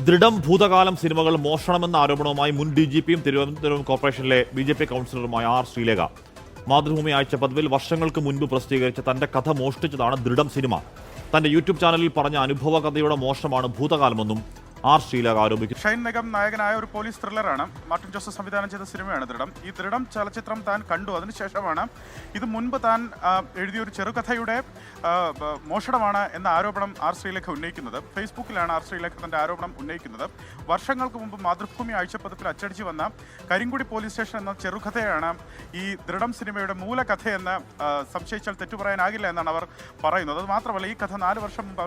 ദൃഢം ഭൂതകാലം സിനിമകൾ മോഷണമെന്ന ആരോപണവുമായി മുൻ DGPയും തിരുവനന്തപുരം കോർപ്പറേഷനിലെ BJP കൗൺസിലറുമായ R. ശ്രീലേഖ. മാതൃഭൂമി ആഴ്ച പതിവിൽ വർഷങ്ങൾക്ക് മുൻപ് പ്രസിദ്ധീകരിച്ച തന്റെ കഥ മോഷ്ടിച്ചതാണ് ദൃഢം സിനിമ. തന്റെ യൂട്യൂബ് ചാനലിൽ പറഞ്ഞ അനുഭവ കഥയുടെ മോഷണമാണ് ഭൂതകാലമെന്നും R. ശ്രീലേഖ ആരോപിക്കുന്നു. ഷൈൻ നിഗം നായകനായ ഒരു പോലീസ് ത്രില്ലറാണ്. മാർട്ടിൻ ജോസഫ് സംവിധാനം ചെയ്ത സിനിമയാണ് ദൃഢം. ഈ ദൃഢം ചലച്ചിത്രം താൻ കണ്ടു. അതിനുശേഷമാണ് ഇത് മുൻപ് താൻ എഴുതിയൊരു ചെറുകഥയുടെ മോഷണമാണ് എന്ന ആരോപണം R. ശ്രീലേഖ ഉന്നയിക്കുന്നത്. ഫേസ്ബുക്കിലാണ് R. ശ്രീലേഖ തന്റെ ആരോപണം ഉന്നയിക്കുന്നത്. വർഷങ്ങൾക്ക് മുമ്പ് മാതൃഭൂമി ആഴ്ചപ്പതിപ്പിൽ അച്ചടിച്ചു വന്ന കരിങ്കുടി പോലീസ് സ്റ്റേഷൻ എന്ന ചെറുകഥയാണ് ഈ ദൃഢം സിനിമയുടെ മൂലകഥയെന്ന് സംശയിച്ചാൽ തെറ്റു പറയാനാകില്ല എന്നാണ് അവർ പറയുന്നത്. അത് മാത്രമല്ല, ഈ കഥ 4 വർഷം മുമ്പ്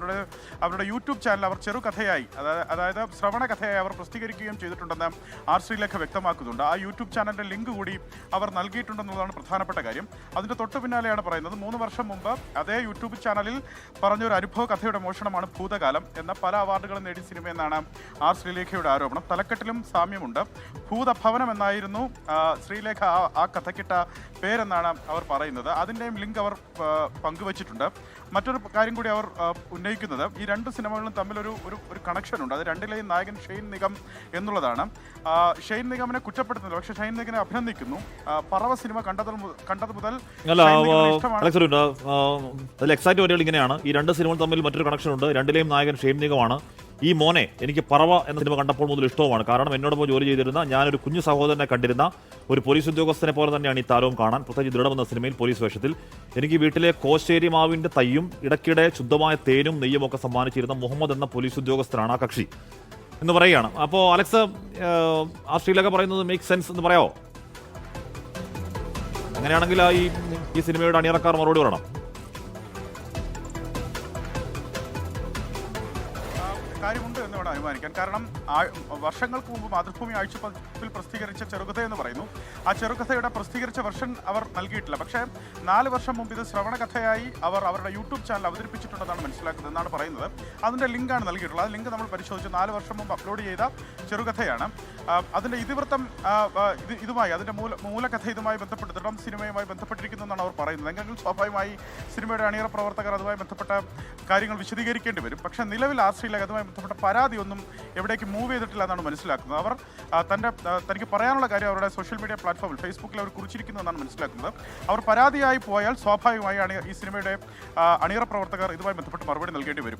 അവരുടെ യൂട്യൂബ് ചാനൽ അവർ ചെറുകഥയായി അതായത് ശ്രവണ കഥയായി അവർ പ്രസിദ്ധീകരിക്കുകയും ചെയ്തിട്ടുണ്ടെന്ന് R. ശ്രീലേഖ വ്യക്തമാക്കുന്നുണ്ട്. ആ യൂട്യൂബ് ചാനലിന്റെ ലിങ്ക് കൂടി അവർ നൽകിയിട്ടുണ്ടെന്നുള്ളതാണ് പ്രധാനപ്പെട്ട കാര്യം. അതിന്റെ തൊട്ടു പിന്നാലെയാണ് പറയുന്നത് 3 വർഷം മുമ്പ് അതേ യൂട്യൂബ് ചാനലിൽ പറഞ്ഞൊരു അനുഭവ കഥയുടെ മോഷണമാണ് ഭൂതകാലം എന്ന പല അവാർഡുകളും നേടിയ സിനിമയെന്നാണ് R. ശ്രീലേഖയുടെ ആരോപണം. തലക്കെട്ടിലും സാമ്യമുണ്ട്. ഭൂതഭവനം എന്നായിരുന്നു ശ്രീലേഖ ആ കഥക്കിട്ട പേരെന്നാണ് അവർ പറയുന്നത്. അതിൻ്റെയും ലിങ്ക് അവർ പങ്കുവച്ചിട്ടുണ്ട്. മറ്റൊരു കാര്യം കൂടി അവർ ഉന്നയിക്കുന്നത്, ഈ 2 സിനിമകളും തമ്മിലൊരു ഒരു കണക്ഷൻ ഉണ്ട്. അത് രണ്ടിലെയും നായകൻ ഷൈൻ നിഗം എന്നുള്ളതാണ്. ഷൈൻ നിഗമിനെ കുറ്റപ്പെടുത്തുന്നില്ല, പക്ഷേ ഷൈൻ നിഗമിനെ അഭിനന്ദിക്കുന്നു. പറവ സിനിമ കണ്ടത് മുതൽ എക്സാക്ട് വരികൾ ഇങ്ങനെയാണ്. ഈ 2 സിനിമകൾ തമ്മിൽ മറ്റൊരു കണക്ഷൻ ഉണ്ട്. രണ്ടിലെയും നായകൻ ഷൈൻ നിഗമാണ്. ഈ മോനെ എനിക്ക് പറവ എന്ന സിനിമ കണ്ടപ്പോൾ മുതൽ ഇഷ്ടവുമാണ്. കാരണം എന്നോടൊപ്പം ജോലി ചെയ്തിരുന്ന ഞാനൊരു കുഞ്ഞു സഹോദരനെ കണ്ടിരുന്ന ഒരു പോലീസ് ഉദ്യോഗസ്ഥനെ പോലെ തന്നെയാണ് ഈ താരവും കാണാൻ. പ്രത്യേകിച്ച് ദൃഢം എന്ന സിനിമയിൽ പോലീസ് വേഷത്തിൽ. എനിക്ക് വീട്ടിലെ കോശ്ശേരി മാവിന്റെ തയ്യും ഇടയ്ക്കിടെ ശുദ്ധമായ തേനും നെയ്യും ഒക്കെ സമ്മാനിച്ചിരുന്ന മുഹമ്മദ് എന്ന പോലീസ് ഉദ്യോഗസ്ഥനാണ് ആ കക്ഷി എന്ന് പറയുകയാണ്. അപ്പോൾ അലക്സ്, R. ശ്രീലേഖ പറയുന്നത് മേക്ക് സെൻസ് എന്ന് പറയാമോ? അങ്ങനെയാണെങ്കിൽ ഈ സിനിമയുടെ അണിയറക്കാർ മറുപടി പറയണം. കാര്യമുണ്ട് എന്ന് വേണം അനുമാനിക്കാൻ. കാരണം വർഷങ്ങൾക്ക് മുമ്പ് മാതൃഭൂമി ആഴ്ചപ്പതിപ്പിൽ പ്രസിദ്ധീകരിച്ച ചെറുകഥ എന്ന് പറയുന്നു. ആ ചെറുകഥയുടെ പ്രസിദ്ധീകരിച്ച വെർഷൻ അവർ നൽകിയിട്ടില്ല. പക്ഷേ 4 വർഷം മുമ്പ് ഇത് ശ്രവണ കഥയായി അവർ അവരുടെ യൂട്യൂബ് ചാനൽ അവതരിപ്പിച്ചിട്ടുണ്ടെന്നാണ് മനസ്സിലാക്കുന്നത് എന്നാണ് പറയുന്നത്. അതിൻ്റെ ലിങ്കാണ് നൽകിയിട്ടുള്ളത്. ആ ലിങ്ക് നമ്മൾ പരിശോധിച്ച് 4 വർഷം മുമ്പ് അപ്ലോഡ് ചെയ്ത ചെറുകഥയാണ്. അതിൻ്റെ ഇതിവൃത്തം ഇതുമായി അതിൻ്റെ മൂലകഥ ഇതുമായി ബന്ധപ്പെട്ട് ദൃഢം സിനിമയുമായി ബന്ധപ്പെട്ടിരിക്കുന്നതെന്നാണ് അവർ പറയുന്നത്. എങ്കിലും സ്വാഭാവികമായി സിനിമയുടെ അണിയറ പ്രവർത്തകർ അതുമായി ബന്ധപ്പെട്ട കാര്യങ്ങൾ വിശദീകരിക്കേണ്ടി വരും. പക്ഷേ നിലവിൽ R. ശ്രീലേഖ അതുമായി ബന്ധപ്പെട്ട പരാതിയൊന്നും എവിടേക്ക് മൂവ് ചെയ്തിട്ടില്ല എന്നാണ് മനസ്സിലാക്കുന്നത്. അവർ തനിക്ക് പറയാനുള്ള കാര്യം അവരുടെ സോഷ്യൽ മീഡിയ പ്ലാറ്റ്ഫോമിൽ ഫേസ്ബുക്കിൽ അവർ കുറിച്ചിരിക്കുന്നു എന്നാണ് മനസ്സിലാക്കുന്നത്. അവർ പരാതിയായി പോയാൽ സ്വാഭാവികമായി ഈ സിനിമയുടെ അണിയറ പ്രവർത്തകർ ഇതുമായി ബന്ധപ്പെട്ട് മറുപടി നൽകേണ്ടി വരും.